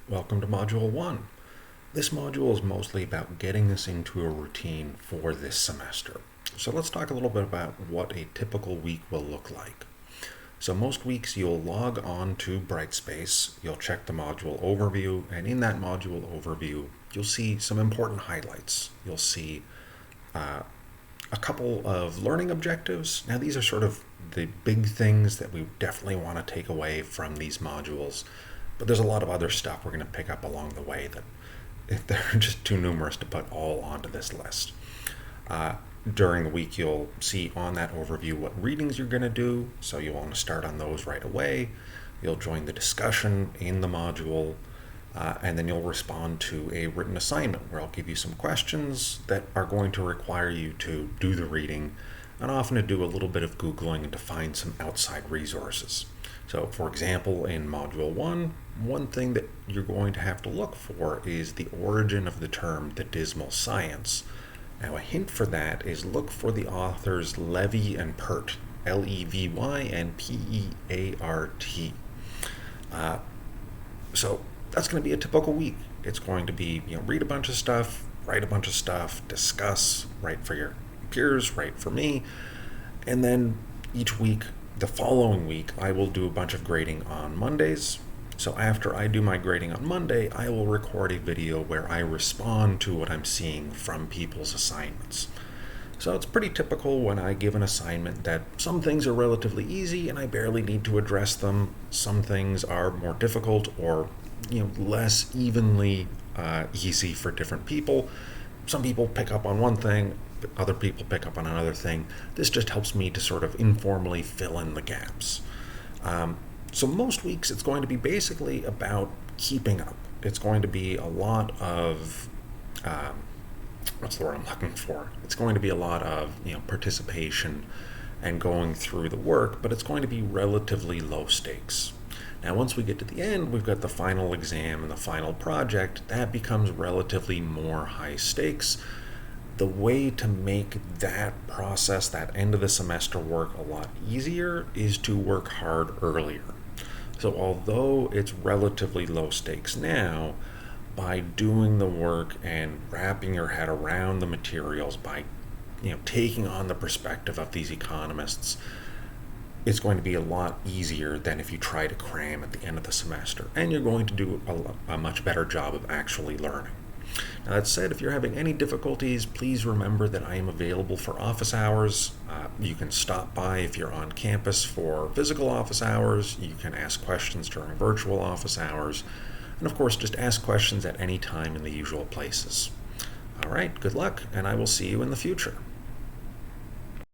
Welcome to Module 1. This module is mostly about getting us into a routine for this semester. So let's talk a little bit about what a typical week will look like. So most weeks you'll log on to Brightspace, you'll check the module overview, and in that module overview you'll see some important highlights. You'll see a couple of learning objectives. Now these are sort of the big things that we definitely want to take away from these modules, but there's a lot of other stuff we're going to pick up along the way that they're just too numerous to put all onto this list. During the week, you'll see on that overview what readings you're going to do, so you'll want to start on those right away. You'll join the discussion in the module, and then you'll respond to a written assignment where I'll give you some questions that are going to require you to do the reading and often to do a little bit of Googling and to find some outside resources. So, for example, in Module 1, one thing that you're going to have to look for is the origin of the term the dismal science. Now, a hint for that is look for the authors Levy and Peart, Levy and Peart. So that's going to be a typical week. It's going to be, read a bunch of stuff, write a bunch of stuff, discuss, write for your peers, write for me, and then each week, the following week, I will do a bunch of grading on Mondays. So after I do my grading on Monday, I will record a video where I respond to what I'm seeing from people's assignments. So it's pretty typical when I give an assignment that some things are relatively easy and I barely need to address them. Some things are more difficult or less evenly easy for different people. Some people pick up on one thing, but other people pick up on another thing. This just helps me to sort of informally fill in the gaps. So most weeks it's going to be basically about keeping up. It's going to be a lot of, what's the word I'm looking for? It's going to be a lot of, participation and going through the work, but it's going to be relatively low stakes. Now, once we get to the end, we've got the final exam and the final project. That becomes relatively more high stakes. The way to make that process, that end of the semester work a lot easier is to work hard earlier. So although it's relatively low stakes now, by doing the work and wrapping your head around the materials, by taking on the perspective of these economists, it's going to be a lot easier than if you try to cram at the end of the semester. And you're going to do a much better job of actually learning. Now, that said, if you're having any difficulties, please remember that I am available for office hours. You can stop by if you're on campus for physical office hours. You can ask questions during virtual office hours. And of course, just ask questions at any time in the usual places. All right, good luck, and I will see you in the future.